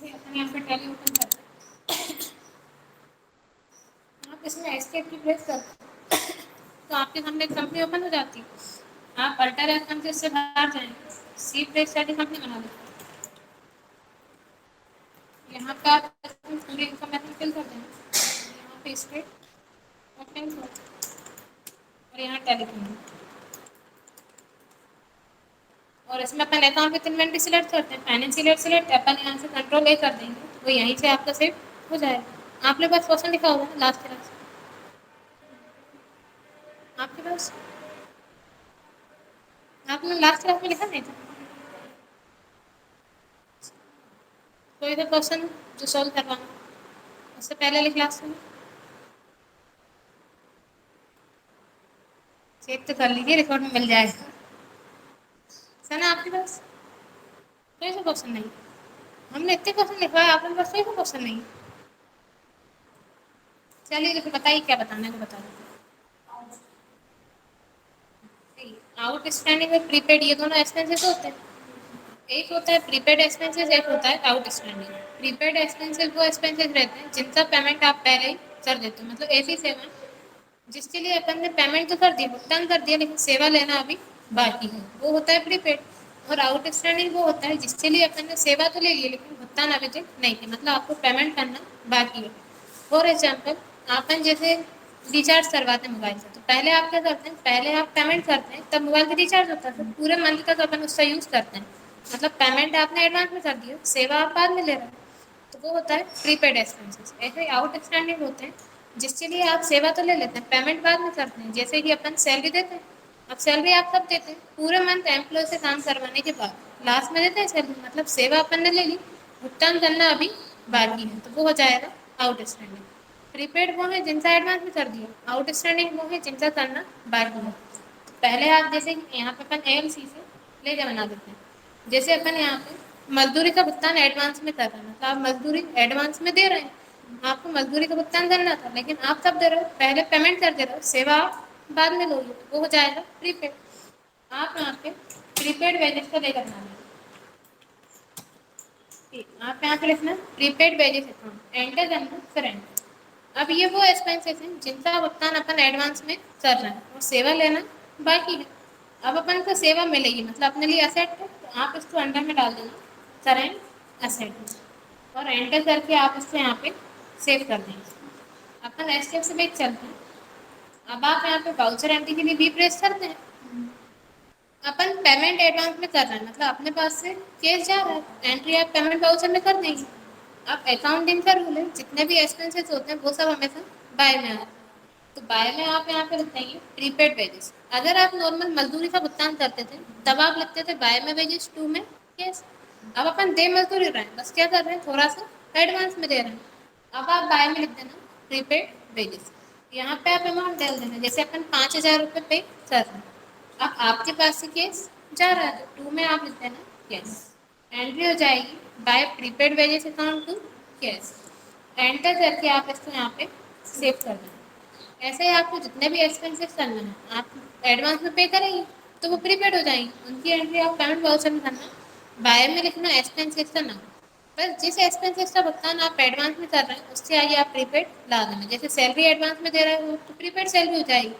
जैसे अपन यहाँ पे टैली ओपन करते हैं, आप इसमें एस्केप की प्रेस करते हैं तो आपके सामने कंपनी ओपन हो जाती है। आप अल्टर एफ से इससे बाहर जाएंगे, सी प्रेस करके कंपनी बना देते हैं। यहाँ पे आप पूरी इन्फॉर्मेशन फिल कर देंगे, यहाँ पे स्टेट और पिन कोड और यहाँ टेलीफोन। और इसमें अपन अकाउंट विथ इन्वेंट्री सिलेक्ट करते हैं, फाइनेंशियल सिलेक्ट अपन यहाँ से कंट्रोल ए कर देंगे, वो यहीं से आपका सेव हो जाएगा। आपके पास क्वेश्चन लिखा होगा लास्ट क्लास, आपके पास आपने लास्ट क्लास में लिखा नहीं था कोई तो क्वेश्चन जो सॉल्व करवाना, उससे पहले वाली क्लास में चेक तो कर लीजिए, रिकॉर्ड में मिल जाएगा। सना आपके पास कोई सा क्वेश्चन नहीं, हमने इतने क्वेश्चन लिखवाया, आपके पास कोई सा क्वेश्चन नहीं। चलिए तो बताइए क्या बताना है, बता दीजिए। आउटस्टैंडिंग और प्रीपेड ये दोनों एक्सपेंसेस होते हैं। एक होता है प्रीपेड एक्सपेंसेस, एक होता है आउटस्टैंडिंग। प्रीपेड एक्सपेंसेस वो एक्सपेंसेस रहते हैं जिनका पेमेंट आप पहले ही कर देते हो, मतलब ऐसी सेवा जिसके लिए अपन ने पेमेंट तो कर दिया, भुगतान कर दिया, लेकिन सेवा लेना अभी बाकी है, वो होता है प्रीपेड। और आउटस्टैंडिंग वो होता है जिसके लिए अपन ने सेवा तो ले ली लेकिन भुगतान अभी तक नहीं किया, मतलब आपको पेमेंट करना बाकी है। फॉर एग्जाम्पल अपन जैसे रिचार्ज करवाते हैं मोबाइल से, तो पहले आप क्या करते हैं, पहले आप पेमेंट करते हैं तब मोबाइल का रिचार्ज होता है, पूरे मंथ तक अपन उसका यूज़ करते हैं, मतलब पेमेंट आपने एडवांस में कर दिया, सेवा आप बाद में ले रहे हैं, तो वो होता है प्रीपेड एक्सपेंसेस। ऐसे ही आउटस्टैंडिंग होते हैं जिसके लिए आप सेवा तो ले लेते हैं, पेमेंट बाद में करते हैं, जैसे कि अपन सैलरी देते हैं। अब सैलरी आप कब देते हैं, पूरे मंथ एम्प्लॉय से काम करवाने के बाद लास्ट में देते हैं सैलरी, मतलब सेवा अपन ने ले ली, भुगतान करना अभी बाकी है, तो वो हो जाएगा आउटस्टैंडिंग। प्रीपेड वो है जिनका एडवांस में कर दिया, आउटस्टैंडिंग वो है जिनका करना बाकी है। तो पहले आप जैसे यहाँ पे अपन ALC से लेके बना देते हैं, जैसे अपन यहाँ पे मजदूरी का भुगतान एडवांस में कर रहे हैं, मतलब आप मजदूरी एडवांस में दे रहे हैं, आपको मजदूरी का भुगतान करना था, लेकिन आप कब दे रहे हो, पहले पेमेंट कर दे रहे हो, सेवा आप बाद में लोगे, तो वो हो जाएगा प्रीपेड। आप यहाँ पे प्रीपेड वेजेस का लेकर बना लेंगे, आप यहाँ पे लिखना प्रीपेड वेजेस अकाउंट, एंटर करना करेंट। अब ये वो एक्सपेंसेस हैं जिनका भुगतान अपन एडवांस में कर रहे हैं और सेवा लेना बाकी है। अब अपन को सेवा मिलेगी, मतलब अपने लिए असेट है, तो आप इसको अंडर में डाल देना करेंट असेट, और एंटर करके आप इसको यहाँ पे सेव कर देंगे। अपन एस्केप से बैक चलते हैं। अब आप यहाँ पे वाउचर एंट्री के लिए भी प्रेस करते हैं। अपन पेमेंट एडवांस में कर रहे हैं, मतलब अपने पास से कैश जा रहा है, एंट्री आप पेमेंट वाउचर में कर देंगे। अब अकाउंटिंग का रूल है, जितने भी एक्सपेंसेस होते हैं वो सब हमेशा बाय में आते हैं, तो बाय में आप यहाँ पे लिख देंगे प्रीपेड वेजेस। अगर आप नॉर्मल मजदूरी का भुगतान करते थे तब आप लिखते थे बाय में वेजेस, टू में कैश। अब अपन दे मजदूरी रहे हैं, बस क्या कर रहे हैं, थोड़ा सा एडवांस में दे रहे हैं, अब आप बाय में लिख देना प्रीपेड वेजेस। यहाँ पे आप अमाउंट डाल देना, जैसे अपन 5,000 रुपये पे कर रहे हैं, अब आपके पास से केस जा रहा है तो टू में आप लिख देना कैश, एंट्री हो जाएगी by prepaid wages account to cash, enter करके आप इसको यहाँ पे सेव कर देना। ऐसे ही आपको जितने भी एक्सपेंसेस करना है आप एडवांस में पे करेंगे तो वो प्रीपेड हो जाएंगे, उनकी एंट्री आप पेमेंट वाउचर में करना, बाय में लिखना एक्सपेंसेस का नाम, बस जिस एक्सपेंसेस का भुगतान आप एडवांस में कर रहे हैं उससे आगे आप प्रीपेड ला देना, जैसे सैलरी एडवांस में दे रहे हो तो प्रीपेड सैलरी हो जाएगी,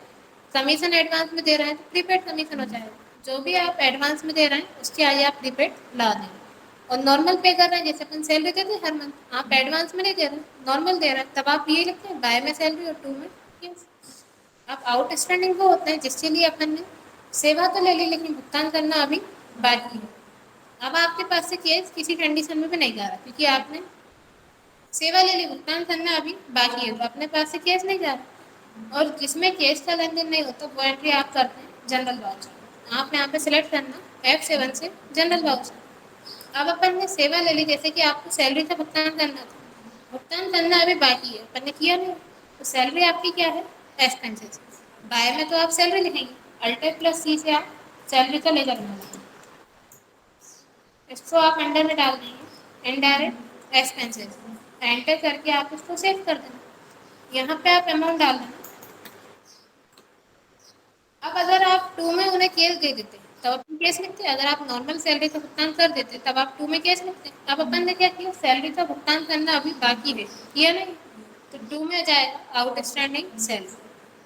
कमीशन एडवांस में दे रहे हैं तो प्रीपेड कमीशन हो जाएगा, जो भी आप एडवांस में दे रहे हैं उसके आगे आप प्रीपेड ला देंगे। और नॉर्मल पे कर रहे हैं, जैसे अपन सैलरी देते हैं हर मंथ, आप एडवांस में नहीं दे रहे हैं, नॉर्मल दे रहे हैं, तब आप ये लिखते हैं बाय में सैलरी और टू में yes। अब आउटस्टैंडिंग वो होता है जिसके लिए अपन ने सेवा तो ले ली लेकिन भुगतान करना अभी बाकी है। अब आपके पास से केस किसी कंडीशन में भी नहीं जा रहा क्योंकि आपने सेवा ले ली, भुगतान करना अभी बाकी है, तो अपने पास से केस नहीं जा रहा। और जिसमें केस का लेन देन नहीं होता वो एंट्री आप करते हैं जनरल वाउचर, आप यहाँ पे सिलेक्ट करना F7 से जनरल वाउचर। अब अपन ने सेवा ले ली, जैसे कि आपको सैलरी का भुगतान करना था, भुगतान करना अभी बाकी है, अपन ने किया नहीं, तो सैलरी आपकी क्या है एक्सपेंसेस, बाय में तो आप सैलरी लिखेंगे, अल्टर प्लस C से आप सैलरी का लेकर बनाएंगे, इसको आप अंडर में डाल देंगे इनडायरेक्ट एक्सपेंसेस, एंटर करके आप इसको सेव कर देना, यहाँ पे आप अमाउंट डाल देना। अब अगर आप टू में उन्हें केस दे देते तो अपन केस लिखते हैं, अगर आप नॉर्मल सैलरी का भुगतान कर देते तब आप टू में केस लिखते हैं। अब अपन ने क्या किया, सैलरी का भुगतान करना अभी बाकी है, किया नहीं, तो टू में जाएगा आउटस्टैंडिंग सैलरी,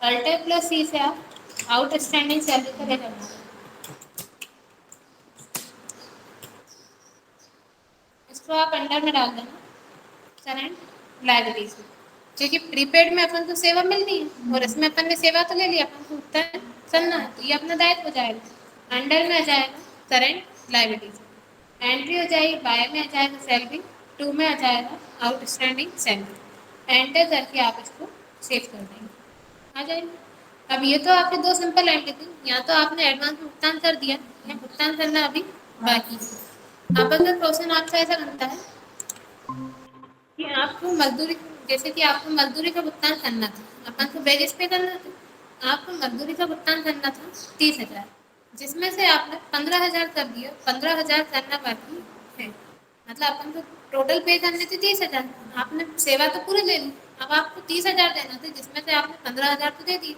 अल्टर प्लस सी से आप आउटस्टैंडिंग सैलरी का ले जाना, इसको आप अंडर में डाल देना करंट लाइबिलिटीज में, क्योंकि प्रीपेड में अपन को सेवा मिलनी है और इसमें अपन ने सेवा तो ले लिया, अपन को भुगतान करना है, तो ये अपना दायित्व हो जाएगा। अंडर में आ जाएगा करंट लाइबिलिटीज, एंट्री हो जाएगी बाय में आ जाएगा सैलरी, टू में आ जाएगा आउटस्टैंडिंग सैलरी, एंटर करके आप इसको सेव कर देंगे, आ जाएगी। अब ये तो आपकी दो सिंपल एंट्री थी, या तो आपने एडवांस में भुगतान कर दिया या भुगतान करना अभी बाकी है। अब अगर क्वेश्चन आपका ऐसा बनता है कि आपको मजदूरी, जैसे कि आपको मजदूरी का भुगतान करना था, अपन को वेजेस पे करना था, आपको मजदूरी का भुगतान करना था 30,000, जिसमें से आपने 15,000 कर दिया, 15,000 करना बाकी है, मतलब अपन को टोटल पे करने थे 30,000, आपने सेवा तो पूरी ले ली, अब आपको 30,000 देना थे, जिसमें से आपने 15,000 तो दे दिए,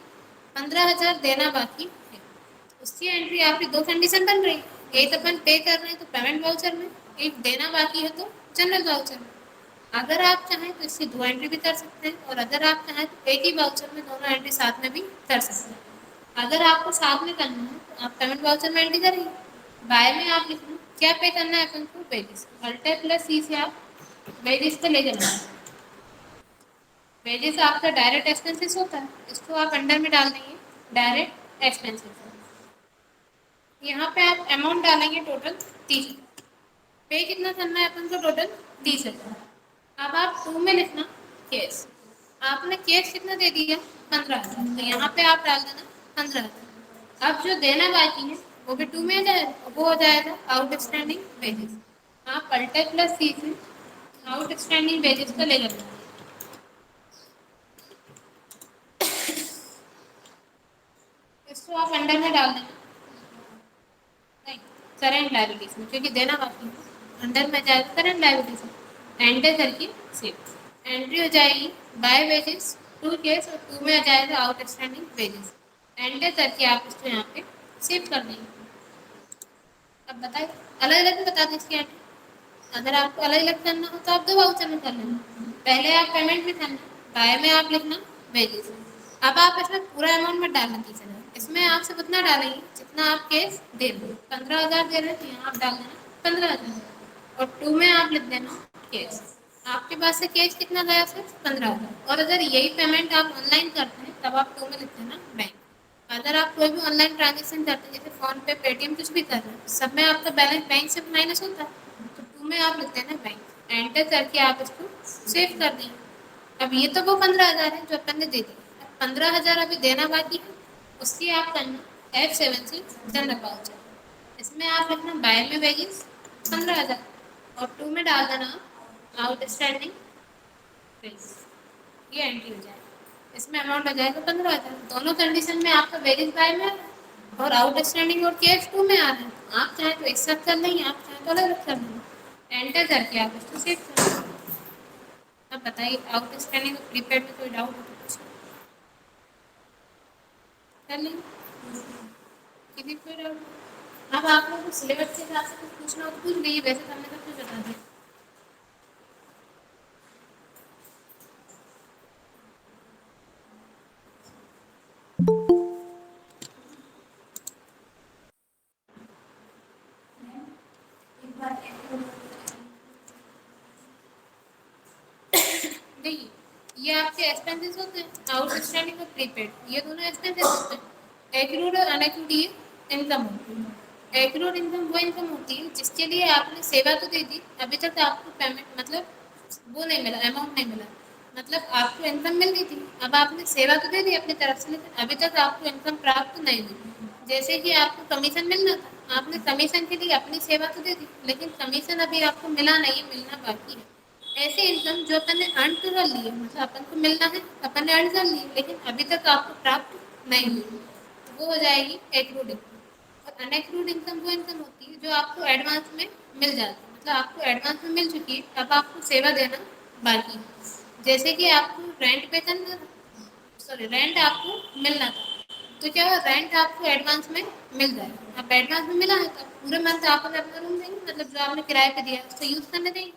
15,000 देना बाकी है। उसकी एंट्री आपकी दो कंडीशन बन रही, एक अपन पे कर रहे हैं तो पेमेंट वाउचर में, एक देना बाकी है तो जनरल वाउचर में। अगर आप चाहें तो इससे दो एंट्री भी कर सकते हैं, और अगर आप चाहें तो एक ही वाउचर में दोनों एंट्री साथ में भी कर सकते हैं। अगर आपको साथ में करना है तो आप पेमेंट वाउचर में एंट्री करिए, बाय में आप लिखना क्या पे करना है अपन को, वेजेस, अल्टर प्लस सी से आप वेजेस पे ले जाना है। वेजेस आपका डायरेक्ट एक्सपेंसेस होता है, इसको आप अंडर में डाल देंगे डायरेक्ट एक्सपेंसेस, यहाँ पे आप अमाउंट डालेंगे टोटल 30,000, पे कितना करना है अपन को, टोटल 30,000। अब आप टू में लिखना केस, आपने केस कितना दे दिया 15,000, तो यहाँ पे आप डाल देना 15,000। अब जो देना बाकी है वो भी टू में आ जाएगा, वो हो जाएगा आउटस्टैंडिंग वेजेस, आप अल्टर प्लस सी से आउटस्टैंडिंग वेजेस को ले लेना, इसको आप अंडर में डाल देना, नहीं करंट लायबिलिटीज में, क्योंकि देना बाकी है, अंडर में जाएगा करंट लायबिलिटीज में, एंटर करके सेव, एंट्री हो जाएगी बाय वेजेस टू केस, और टू में आ जाएगा आउटस्टैंडिंग वेजेस, एंटर करके आप इसको यहाँ पे सेव कर देंगे। अब बताइए, अलग अलग भी बता दें इसकी एंट्री, अगर आपको अलग अलग करना हो तो आप दो वाउचर में कर लेना, पहले आप पेमेंट में करना, बाय में आप लिखना वेजेस। अब आप इसमें पूरा अमाउंट मत डालना 30,000, इसमें आप सिर्फ उतना डालेंगे जितना आप केस दे रहे, 15,000 दे रहे हैं तो यहाँ आप डाल देना 15,000, और टू में आप लिख देना केस, आपके पास से केस कितना गया, सिर्फ 15,000। और अगर यही पेमेंट आप ऑनलाइन करते हैं तब आप टू में लिख देना बैंक, अगर आप कोई भी ऑनलाइन ट्रांजेक्शन करते हैं जैसे फोन पे पेटीएम कुछ भी कर रहे हैं, सब में आपका बैलेंस बैंक से माइनस होता है, तो टू में आप लिखते हैं बैंक, एंटर करके आप इसको सेव कर देंगे। अब ये तो वो 15,000 है जो अपन ने दे दिया, अब 15,000 अभी देना बाकी है, उसकी आप करना F7 से जनरल वाउचर, इसमें आप लिखना बाय में वेजेस 15,000, और टू में डाल देना आउटस्टैंडिंग वेजेस, ये एंट्री हो जाएगी, इसमें अमाउंट आ जाएगा 15,000, दोनों कंडीशन में आपका वेजेस बाय में आ रहा है और आउटस्टैंडिंग और कैश टू में आ रहा है, आप चाहें तो एक साथ कर लेंगे, आप चाहें तो अलग अलग कर लेंगे, एंटर करके आप इसको सेव कर लेंगे। अब बताइए आउटस्टैंडिंग और प्रीपेड में कोई डाउट हो तो पूछिए, कर लेंगे, किसी को कोई डाउट। अब आप लोगों को सिलेबस के हिसाब से कुछ पूछना हो तो पूछ लीजिए, वैसे तो हमने सब कुछ बता दिया। देखिए, ये आपके एक्सपेंसेस होते हैं, आउटस्टैंडिंग और प्रीपेड, ये दोनों एक्सपेंसेस होते हैं। एक्रूड और अनएक्रूड ये इनकम होती है। एक्रूड इनकम वो इनकम होती है जिसके लिए आपने सेवा तो दे दी, अभी तक आपको पेमेंट मतलब वो नहीं मिला, अमाउंट नहीं मिला, मतलब आपको इनकम मिल गई थी, अब आपने सेवा तो दे दी अपनी तरफ से, लेकिन अभी तक आपको इनकम प्राप्त नहीं हुई। जैसे कि आपको कमीशन मिलना था, आपने कमीशन के लिए अपनी सेवा तो दे दी, लेकिन कमीशन अभी आपको मिला नहीं, मिलना बाकी है। ऐसे इनकम जो अपन ने अर्न तो कर लिए, मतलब अपन को मिलना है, अपन ने अर्न कर लिए, लेकिन अभी तक आपको प्राप्त नहीं हुई, तो वो हो जाएगी एक्रूड इनकम। और अनएक्रूड इनकम वो इनकम होती है जो आपको एडवांस में मिल जाती है, मतलब आपको एडवांस में मिल चुकी है, अब आपको सेवा देना बाकी है। जैसे कि आपको रेंट पे करना था, सॉरी रेंट आपको मिलना था, तो क्या रेंट आपको एडवांस में मिल जाएगा। अब एडवांस में मिला है तो पूरे मंथ आप हमें अपना रूम देंगे, मतलब जो आपने किराए पे दिया है उसको यूज़ करने देंगे।